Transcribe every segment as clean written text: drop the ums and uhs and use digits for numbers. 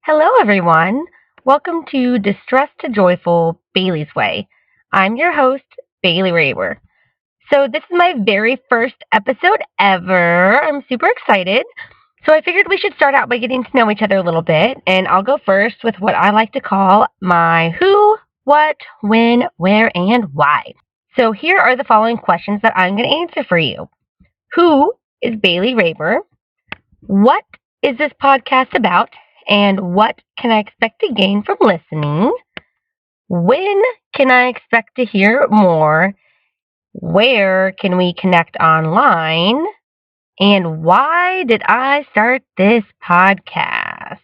Hello, everyone. Welcome to Distress to Joyful Bailey's Way. I'm your host, Bailey Reber. So, this is my very first episode ever. I'm super excited. So, I figured we should start out by getting to know each other a little bit. And I'll go first with what I like to call my who, what, when, where, and why. So, here are the following questions that I'm going to answer for you. Who is Bailey Reber? What is this podcast about? And what can I expect to gain from listening? When can I expect to hear more? Where can we connect online? And why did I start this podcast?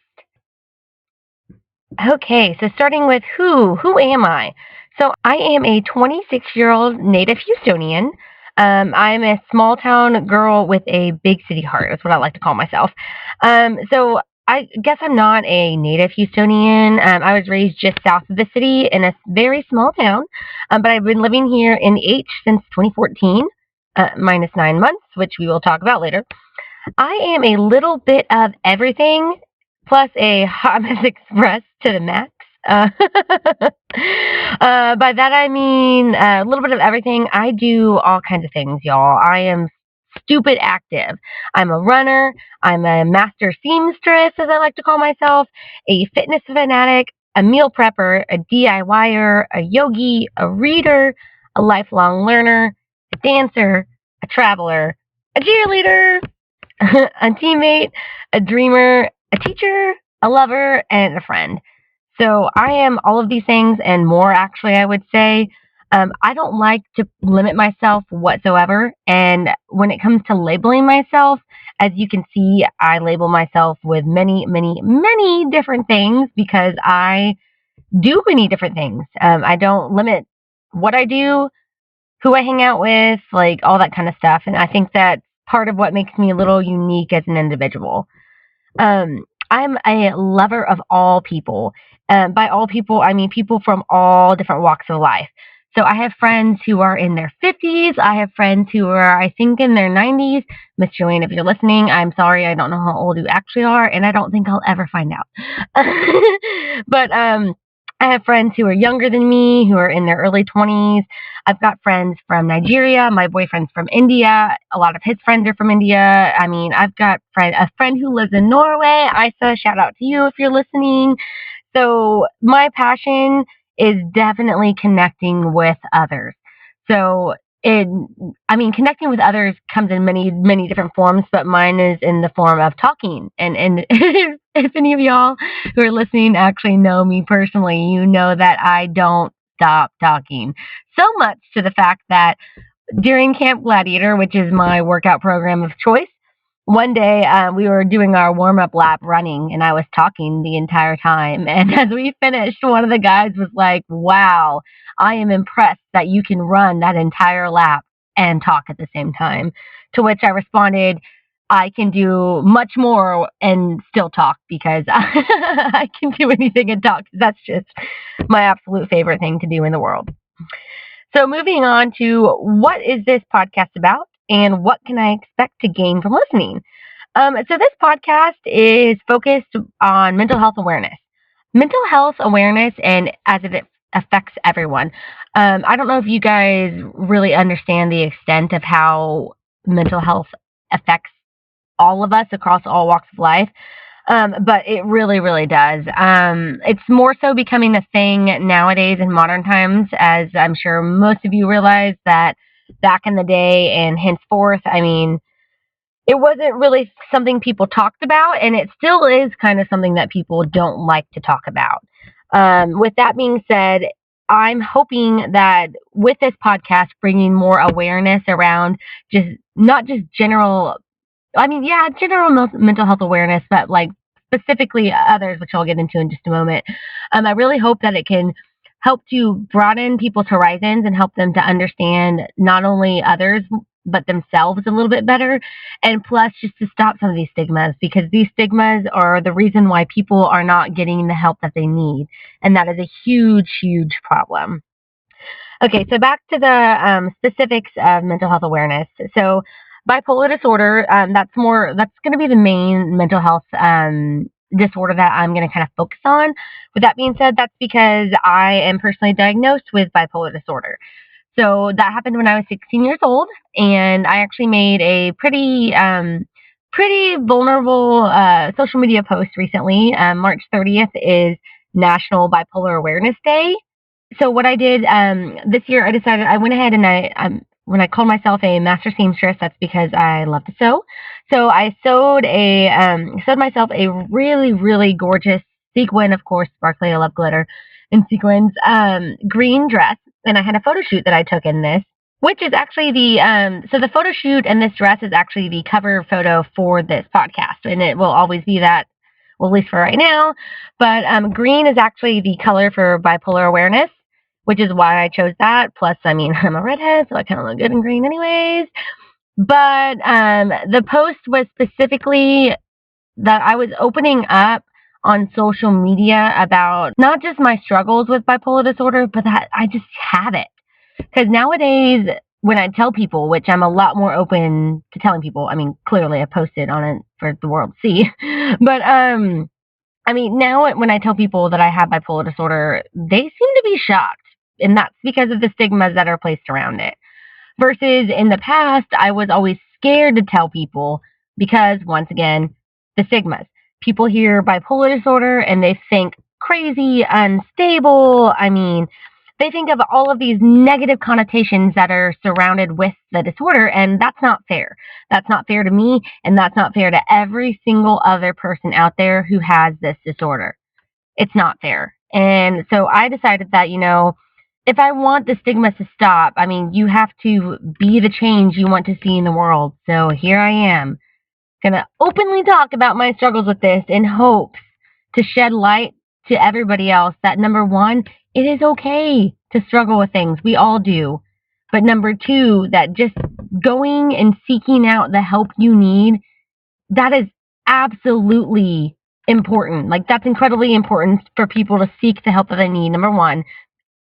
Okay, so starting with who am I? So I am a 26-year-old native Houstonian. I'm a small town girl with a big city heart. That's what I like to call myself. So I guess I'm not a native Houstonian. I was raised just south of the city in a very small town, but I've been living here in H since 2014, minus 9 months, which we will talk about later. I am a little bit of everything, plus a hot mess express to the max. By that I mean a little bit of everything. I do all kinds of things, y'all. I am stupid active. I'm a runner. I'm a master seamstress, as I like to call myself, a fitness fanatic, a meal prepper, a DIYer, a yogi, a reader, a lifelong learner, a dancer, a traveler, a cheerleader, a teammate, a dreamer, a teacher, a lover, and a friend. So I am all of these things and more, actually, I would say. I don't like to limit myself whatsoever. And when it comes to labeling myself, as you can see, I label myself with many, many, many different things because I do many different things. I don't limit what I do, who I hang out with, like all that kind of stuff. And I think that's part of what makes me a little unique as an individual. I'm a lover of all people. By all people, I mean people from all different walks of life. So I have friends who are in their 50s. I have friends who are, I think, in their 90s. Miss Joanne, if you're listening, I'm sorry. I don't know how old you actually are, and I don't think I'll ever find out. But I have friends who are younger than me, who are in their early 20s. I've got friends from Nigeria. My boyfriend's from India. A lot of his friends are from India. I mean, I've got a friend who lives in Norway. Isa, shout out to you if you're listening. So my passion is definitely connecting with others. So connecting with others comes in many, many different forms, but mine is in the form of talking. And if any of y'all who are listening actually know me personally, you know that I don't stop talking. So much to the fact that during Camp Gladiator, which is my workout program of choice, one day we were doing our warm-up lap running, and I was talking the entire time. And as we finished, one of the guys was like, "Wow, I am impressed that you can run that entire lap and talk at the same time." To which I responded, "I can do much more and still talk because I can do anything and talk. That's just my absolute favorite thing to do in the world." So moving on to what is this podcast about and what can I expect to gain from listening? So this podcast is focused on mental health awareness. Mental health awareness and as it affects everyone. I don't know if you guys really understand the extent of how mental health affects all of us across all walks of life. But it really, really does. It's more so becoming a thing nowadays in modern times, as I'm sure most of you realize that back in the day and henceforth, I mean, it wasn't really something people talked about, and it still is kind of something that people don't like to talk about. With that being said, I'm hoping that with this podcast, bringing more awareness around just not just general general mental health awareness, but like specifically others, which I'll get into in just a moment. I really hope that it can help to broaden people's horizons and help them to understand not only others, but themselves a little bit better. And plus, just to stop some of these stigmas, because these stigmas are the reason why people are not getting the help that they need. And that is a huge, huge problem. Okay, so back to the specifics of mental health awareness. So bipolar disorder, that's going to be the main mental health disorder that I'm going to kind of focus on. With that being said, that's because I am personally diagnosed with bipolar disorder. So that happened when I was 16 years old, and I actually made a pretty vulnerable social media post recently. March 30th is National Bipolar Awareness Day. So what I did this year, I decided I went ahead and when I called myself a master seamstress, that's because I love to sew. So I sewed myself a really gorgeous sequin, of course, sparkly. I love glitter and sequins, green dress, and I had a photo shoot that I took in this, which is actually the photo shoot and this dress is actually the cover photo for this podcast, and it will always be that, well, at least for right now. But green is actually the color for bipolar awareness, which is why I chose that. Plus, I mean, I'm a redhead, so I kind of look good in green anyways. But the post was specifically that I was opening up on social media about not just my struggles with bipolar disorder, but that I just have it. Because nowadays, when I tell people, which I'm a lot more open to telling people, I mean, clearly I posted on it for the world to see, but I mean, now when I tell people that I have bipolar disorder, they seem to be shocked. And that's because of the stigmas that are placed around it. Versus in the past, I was always scared to tell people because, once again, the stigmas. People hear bipolar disorder and they think crazy, unstable. I mean, they think of all of these negative connotations that are surrounded with the disorder, and that's not fair. That's not fair to me, and that's not fair to every single other person out there who has this disorder. It's not fair. And so I decided that, if I want the stigma to stop, I mean, you have to be the change you want to see in the world. So here I am, gonna openly talk about my struggles with this in hopes to shed light to everybody else that number one, it is okay to struggle with things. We all do. But number two, that just going and seeking out the help you need, that is absolutely important. Like, that's incredibly important for people to seek the help that they need. Number one,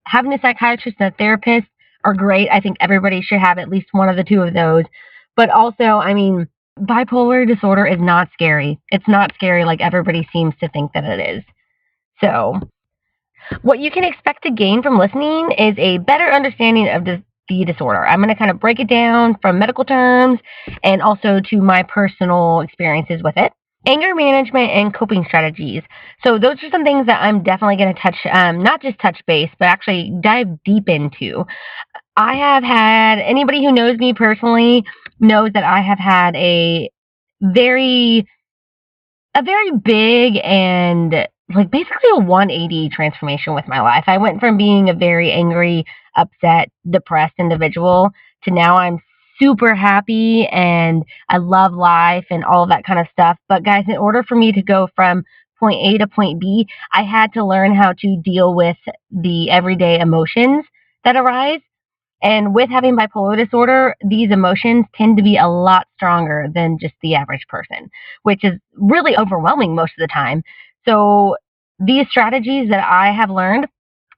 having a psychiatrist and a therapist are great. I think everybody should have at least one of the two of those. But also, I mean, bipolar disorder is not scary. It's not scary like everybody seems to think that it is. So, what you can expect to gain from listening is a better understanding of the disorder. I'm going to kind of break it down from medical terms and also to my personal experiences with it. Anger management and coping strategies. So those are some things that I'm definitely going to touch, not just touch base, but actually dive deep into. I have had, anybody who knows me personally knows that I have had very a very big and like basically a 180 transformation with my life. I went from being a very angry, upset, depressed individual to now I'm super happy and I love life and all of that kind of stuff. But guys, in order for me to go from point A to point B, I had to learn how to deal with the everyday emotions that arise. And with having bipolar disorder, these emotions tend to be a lot stronger than just the average person, which is really overwhelming most of the time. So these strategies that I have learned,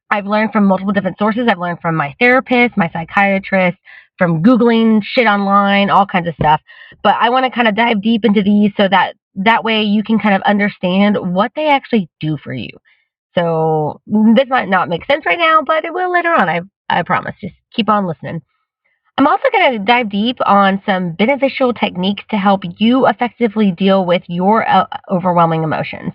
I've learned from multiple different sources. I've learned from my therapist, my psychiatrist, from Googling shit online, all kinds of stuff. But I want to kind of dive deep into these so that way you can kind of understand what they actually do for you. So this might not make sense right now, but it will later on. I promise. Just keep on listening. I'm also going to dive deep on some beneficial techniques to help you effectively deal with your overwhelming emotions.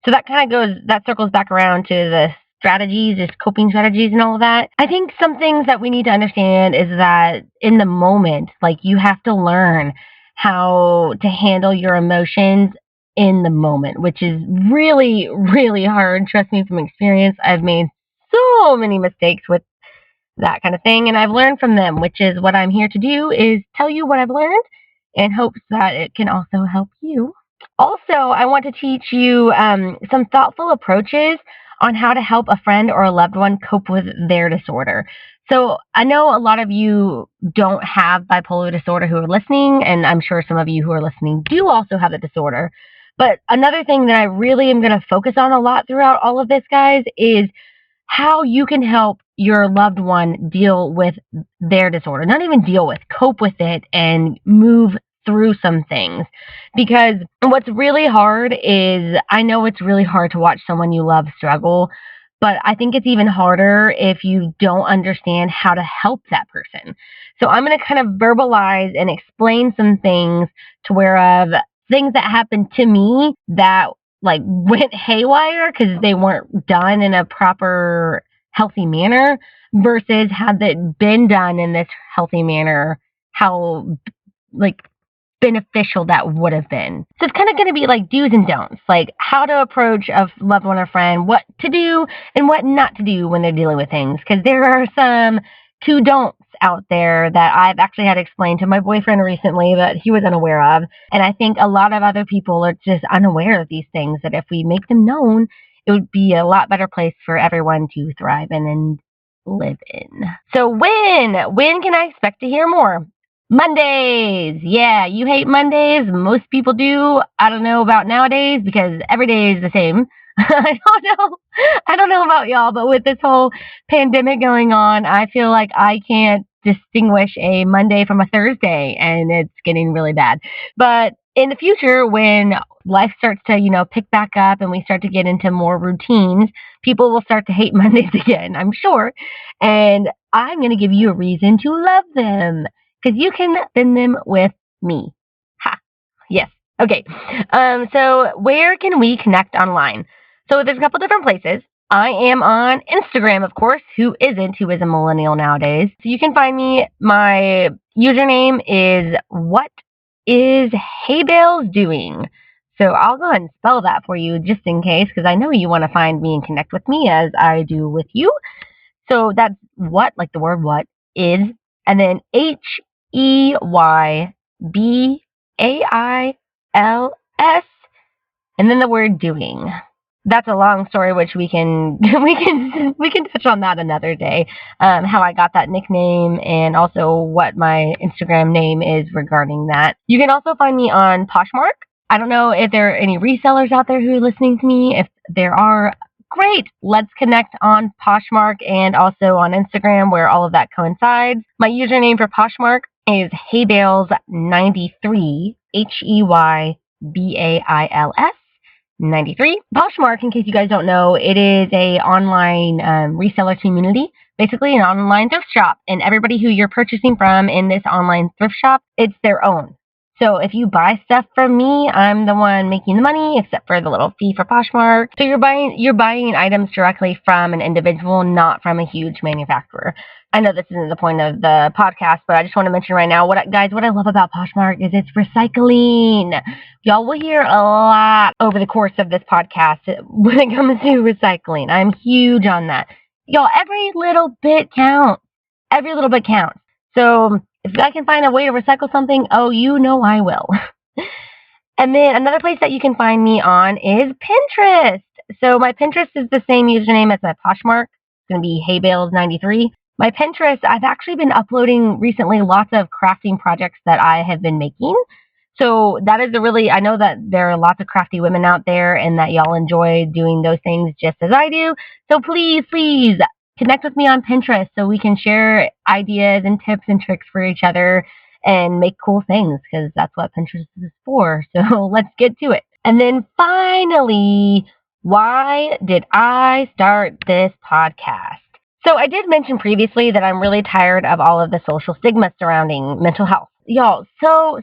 So that circles back around to the strategies, just coping strategies and all of that. I think some things that we need to understand is that in the moment, like you have to learn how to handle your emotions in the moment, which is really hard. Trust me from experience. I've made so many mistakes with that kind of thing. And I've learned from them, which is what I'm here to do is tell you what I've learned in hopes that it can also help you. Also, I want to teach you some thoughtful approaches on how to help a friend or a loved one cope with their disorder. So I know a lot of you don't have bipolar disorder who are listening, and I'm sure some of you who are listening do also have the disorder. But another thing that I really am going to focus on a lot throughout all of this, guys, is how you can help your loved one deal with their disorder. Not even deal with, cope with it and move through some things. Because what's really hard is, I know it's really hard to watch someone you love struggle, but I think it's even harder if you don't understand how to help that person. So I'm going to kind of verbalize and explain some things to where of things that happened to me that like went haywire because they weren't done in a proper healthy manner, versus had it been done in this healthy manner, how like beneficial that would have been. So it's kind of going to be like do's and don'ts, like how to approach a loved one or friend, what to do and what not to do when they're dealing with things. Because there are some to don'ts out there that I've actually had to explain to my boyfriend recently that he was unaware of. And I think a lot of other people are just unaware of these things, that if we make them known, it would be a lot better place for everyone to thrive in and live in. So when can I expect to hear more? Mondays. Yeah, you hate Mondays. Most people do. I don't know about nowadays because every day is the same. I don't know. I don't know about y'all, but with this whole pandemic going on, I feel like I can't distinguish a Monday from a Thursday, and it's getting really bad. But in the future, when life starts to, pick back up and we start to get into more routines, people will start to hate Mondays again, I'm sure. And I'm going to give you a reason to love them, because you can spend them with me. Ha. Yes. Okay. So where can we connect online? So there's a couple different places. I am on Instagram, of course. Who isn't? Who is a millennial nowadays? So you can find me. My username is What is Hay Bales Doing? So I'll go ahead and spell that for you just in case, because I know you want to find me and connect with me as I do with you. So that's what, like the word what, is, and then HEYBAILS, and then the word doing. That's a long story, which we can we can touch on that another day. How I got that nickname, and also what my Instagram name is regarding that. You can also find me on Poshmark. I don't know if there are any resellers out there who are listening to me. If there are, great. Let's connect on Poshmark and also on Instagram, where all of that coincides. My username for Poshmark is Haybales93, HEYBAILS 93. Poshmark, in case you guys don't know, it is a online reseller community, basically an online thrift shop. And everybody who you're purchasing from in this online thrift shop, it's their own. So if you buy stuff from me, I'm the one making the money, except for the little fee for Poshmark. So you're buying items directly from an individual, not from a huge manufacturer. I know this isn't the point of the podcast, but I just want to mention right now, what I love about Poshmark is it's recycling. Y'all will hear a lot over the course of this podcast when it comes to recycling. I'm huge on that. Y'all, every little bit counts. Every little bit counts. So if I can find a way to recycle something, oh, you know I will. And then another place that you can find me on is Pinterest. So my Pinterest is the same username as my Poshmark. It's going to be Haybales93. My Pinterest, I've actually been uploading recently lots of crafting projects that I have been making. So that is I know that there are lots of crafty women out there and that y'all enjoy doing those things just as I do. So please connect with me on Pinterest so we can share ideas and tips and tricks for each other and make cool things, because that's what Pinterest is for. So let's get to it. And then finally, why did I start this podcast? So I did mention previously that I'm really tired of all of the social stigma surrounding mental health. Y'all, so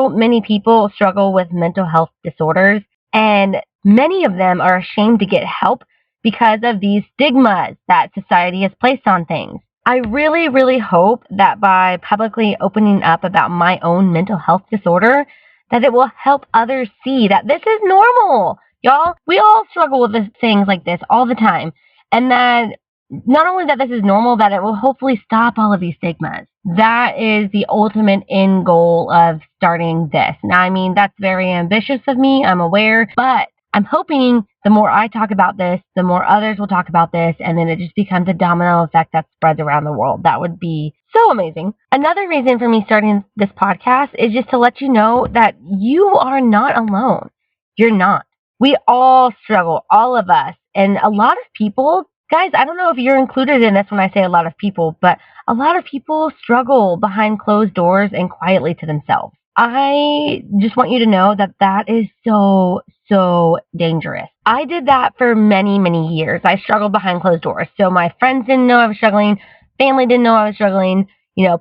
many people struggle with mental health disorders, and many of them are ashamed to get help because of these stigmas that society has placed on things. I really, really hope that by publicly opening up about my own mental health disorder, that it will help others see that this is normal. Y'all, we all struggle with things like this all the time. And that not only that this is normal, that it will hopefully stop all of these stigmas. That is the ultimate end goal of starting this. Now, I mean, that's very ambitious of me, I'm aware, but I'm hoping the more I talk about this, the more others will talk about this, and then it just becomes a domino effect that spreads around the world. That would be so amazing. Another reason for me starting this podcast is just to let you know that you are not alone. You're not. We all struggle, all of us. And a lot of people, guys, I don't know if you're included in this when I say a lot of people, but a lot of people struggle behind closed doors and quietly to themselves. I just want you to know that that is so, so dangerous. I did that for many, many years. I struggled behind closed doors. So my friends didn't know I was struggling. Family didn't know I was struggling.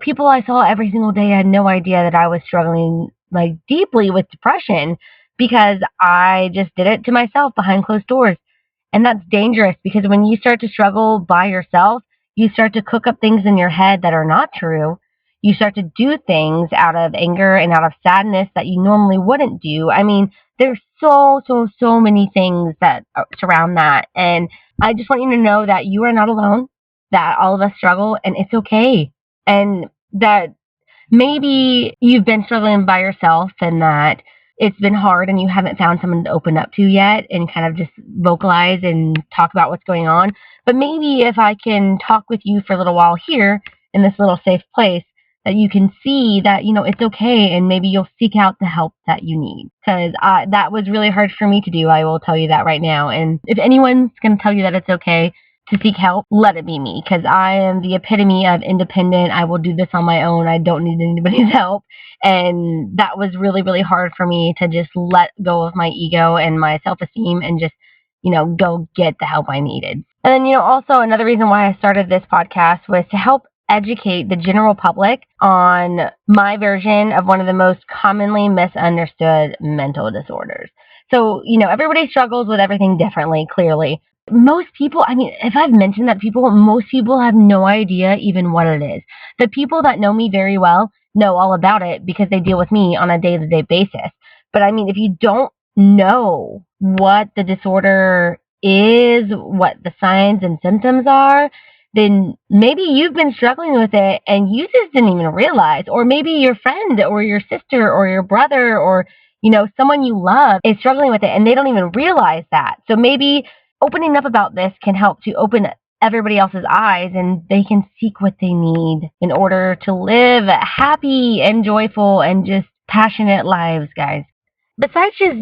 People I saw every single day had no idea that I was struggling like deeply with depression because I just did it to myself behind closed doors. And that's dangerous because when you start to struggle by yourself, you start to cook up things in your head that are not true. You start to do things out of anger and out of sadness that you normally wouldn't do. I mean, there's so, so, so many things that surround that. And I just want you to know that you are not alone, that all of us struggle and it's okay. And that maybe you've been struggling by yourself and that it's been hard and you haven't found someone to open up to yet and kind of just vocalize and talk about what's going on. But maybe if I can talk with you for a little while here in this little safe place, that you can see that, it's okay and maybe you'll seek out the help that you need. Because that was really hard for me to do. I will tell you that right now. And if anyone's going to tell you that it's okay to seek help, let it be me because I am the epitome of independent. I will do this on my own. I don't need anybody's help. And that was really, really hard for me to just let go of my ego and my self esteem and just, go get the help I needed. And then, also another reason why I started this podcast was to help educate the general public on my version of one of the most commonly misunderstood mental disorders. So, everybody struggles with everything differently, clearly. Most people, I mean, if I've mentioned that most people have no idea even what it is. The people that know me very well know all about it because they deal with me on a day-to-day basis. But I mean, if you don't know what the disorder is, what the signs and symptoms are, then maybe you've been struggling with it and you just didn't even realize. Or maybe your friend or your sister or your brother or, someone you love is struggling with it and they don't even realize that. So maybe opening up about this can help to open everybody else's eyes and they can seek what they need in order to live happy and joyful and just passionate lives, guys. Besides just,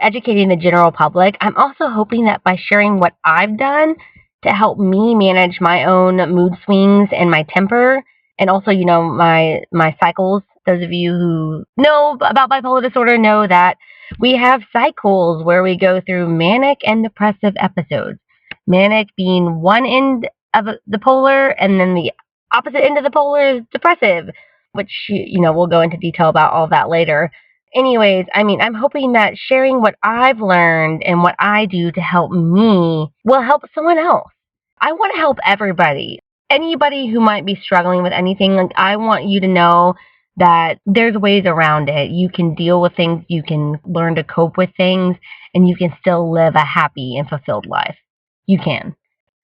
educating the general public, I'm also hoping that by sharing what I've done to help me manage my own mood swings and my temper and also, my cycles. Those of you who know about bipolar disorder know that we have cycles where we go through manic and depressive episodes. Manic being one end of the polar and then the opposite end of the polar is depressive, which, we'll go into detail about all of that later. Anyways, I mean, I'm hoping that sharing what I've learned and what I do to help me will help someone else. I want to help everybody. Anybody who might be struggling with anything, like I want you to know that there's ways around it. You can deal with things, you can learn to cope with things, and you can still live a happy and fulfilled life. You can.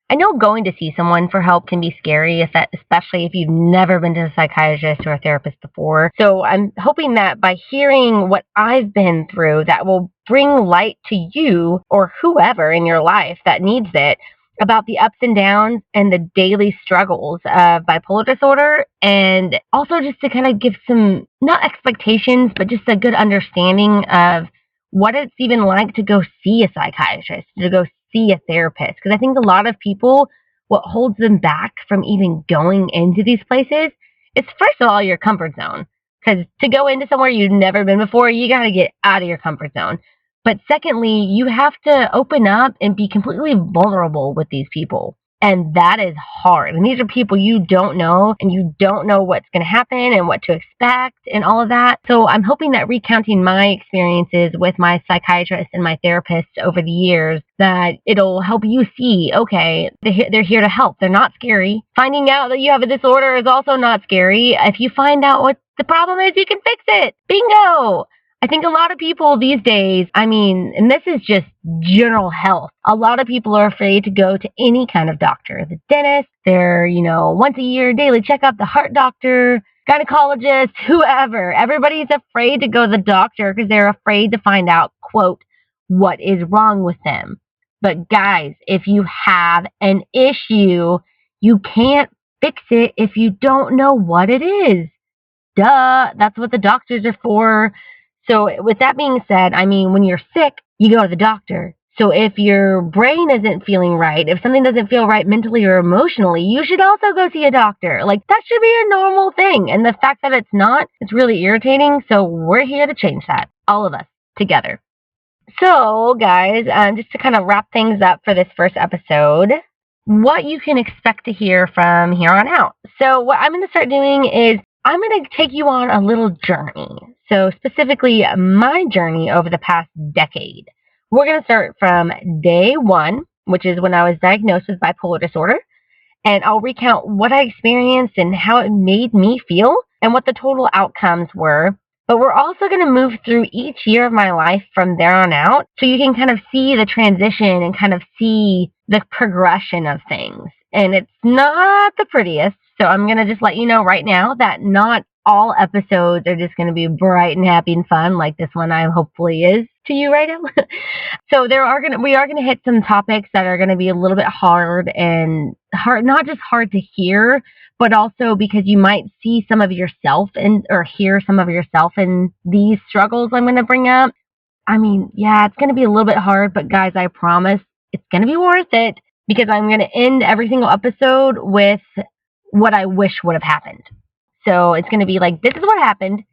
I know going to see someone for help can be scary, especially if you've never been to a psychiatrist or a therapist before. So I'm hoping that by hearing what I've been through, that will bring light to you or whoever in your life that needs it about the ups and downs and the daily struggles of bipolar disorder, and also just to kind of give some, not expectations, but just a good understanding of what it's even like to go see a psychiatrist, to go see a therapist. Because I think a lot of people, what holds them back from even going into these places is, first of all, your comfort zone. Because to go into somewhere you've never been before, you got to get out of your comfort zone. But secondly, you have to open up and be completely vulnerable with these people. And that is hard. And these are people you don't know, and you don't know what's going to happen and what to expect and all of that. So I'm hoping that recounting my experiences with my psychiatrist and my therapist over the years, that it'll help you see, okay, they're here to help. They're not scary. Finding out that you have a disorder is also not scary. If you find out what the problem is, you can fix it. Bingo! I think a lot of people these days, I mean, and this is just general health, a lot of people are afraid to go to any kind of doctor. The dentist, their, once a year daily checkup, the heart doctor, gynecologist, whoever. Everybody's afraid to go to the doctor because they're afraid to find out, quote, what is wrong with them. But guys, if you have an issue, you can't fix it if you don't know what it is. Duh, that's what the doctors are for. So with that being said, I mean, when you're sick, you go to the doctor. So if your brain isn't feeling right, if something doesn't feel right mentally or emotionally, you should also go see a doctor. Like, that should be a normal thing. And the fact that it's not, it's really irritating. So we're here to change that. All of us together. So, guys, just to kind of wrap things up for this first episode, what you can expect to hear from here on out. So, what I'm going to start doing is I'm going to take you on a little journey. So, specifically, my journey over the past decade. We're going to start from day one, which is when I was diagnosed with bipolar disorder. And I'll recount what I experienced and how it made me feel and what the total outcomes were. But we're also going to move through each year of my life from there on out so you can kind of see the transition and kind of see the progression of things. And it's not the prettiest. So I'm going to just let you know right now that not all episodes are just going to be bright and happy and fun like this one I hopefully is to you right now. So we are gonna hit some topics that are gonna be a little bit hard, not just hard to hear, but also because you might see some of yourself or hear some of yourself in these struggles I'm gonna bring up. I mean, yeah, it's gonna be a little bit hard, but guys, I promise it's gonna be worth it because I'm gonna end every single episode with what I wish would have happened. So it's gonna be like, this is what happened.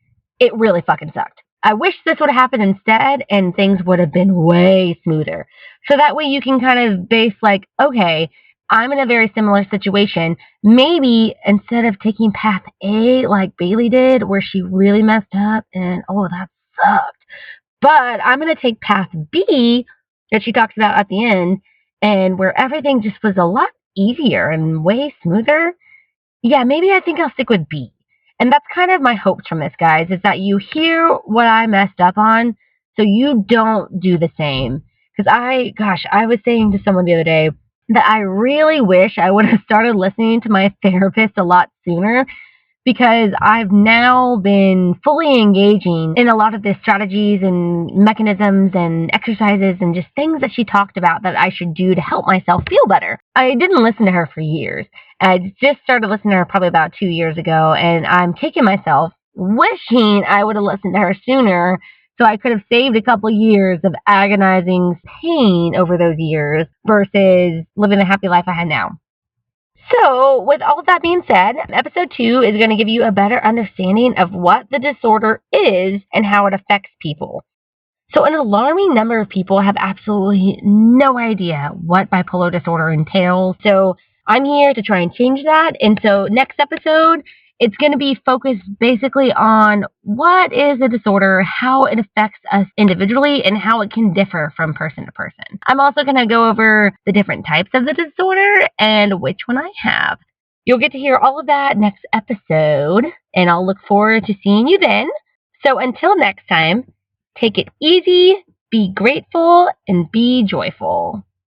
It really fucking sucked. I wish this would have happened instead and things would have been way smoother. So that way you can kind of base like, okay, I'm in a very similar situation. Maybe instead of taking path A like Bailey did, where she really messed up and oh, that sucked. But I'm going to take path B that she talks about at the end and where everything just was a lot easier and way smoother. Yeah, maybe I think I'll stick with B. And that's kind of my hopes from this, guys, is that you hear what I messed up on so you don't do the same. Because I was saying to someone the other day that I really wish I would have started listening to my therapist a lot sooner because I've now been fully engaging in a lot of the strategies and mechanisms and exercises and just things that she talked about that I should do to help myself feel better. I didn't listen to her for years. I just started listening to her probably about 2 years ago, and I'm kicking myself, wishing I would have listened to her sooner so I could have saved a couple years of agonizing pain over those years versus living the happy life I had now. So, with all of that being said, episode 2 is going to give you a better understanding of what the disorder is and how it affects people. So, an alarming number of people have absolutely no idea what bipolar disorder entails. So, I'm here to try and change that. And so, next episode, it's going to be focused basically on what is a disorder, how it affects us individually, and how it can differ from person to person. I'm also going to go over the different types of the disorder and which one I have. You'll get to hear all of that next episode, and I'll look forward to seeing you then. So until next time, take it easy, be grateful, and be joyful.